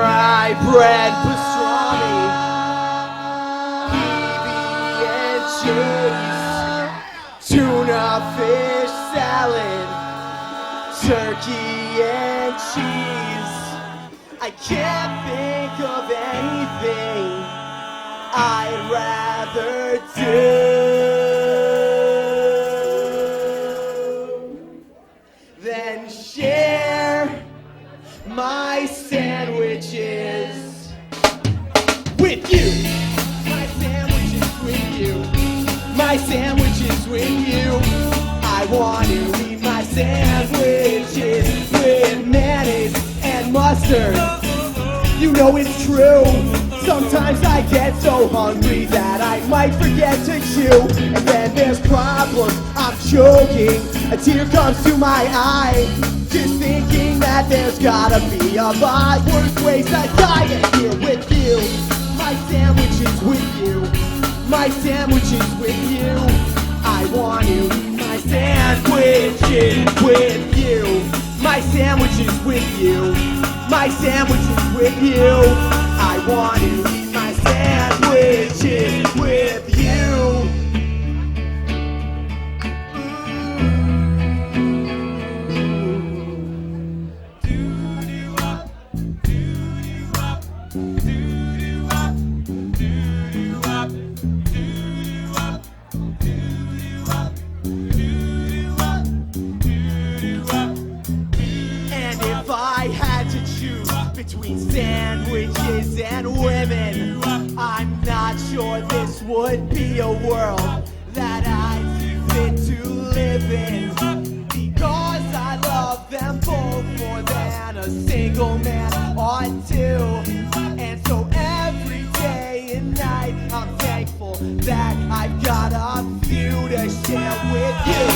Rye bread pastrami, PB and cheese, tuna fish salad, turkey and cheese. I can't think of anything I'd rather do than share my sandwiches with you. My sandwiches with you. My sandwiches with you. I want to eat my sandwiches with mayonnaise and mustard. You know it's true. Sometimes I get so hungry that I might forget to chew. And then there's problems, I'm choking. A tear comes to my eye, just thinking that there's gotta be a lot worse ways to die than here with you. My sandwiches with you. My sandwiches with you. I want to eat my sandwiches with you. My sandwiches with you. My sandwiches with you. I want to eat my sandwiches with you. And if I had to choose between sandwiches and women, I'm not sure this would be a world that I'd fit to live in, because I love them both more than a single man ought to. And so every day and night I'm thankful that I've got a few to share with you.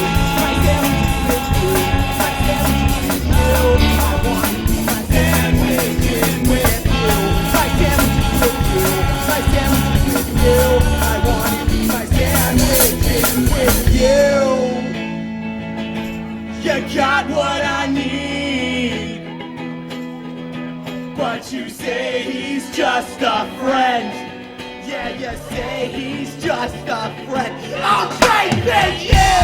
My sandwiches with you. My sandwiches with you. I want to eat my sandwiches with you. My sandwiches with you. My sandwiches with you. I want to eat my sandwiches with you. You got what I need, but you say he's just a friend. Yeah, you say he's just a friend. I'll trade with you.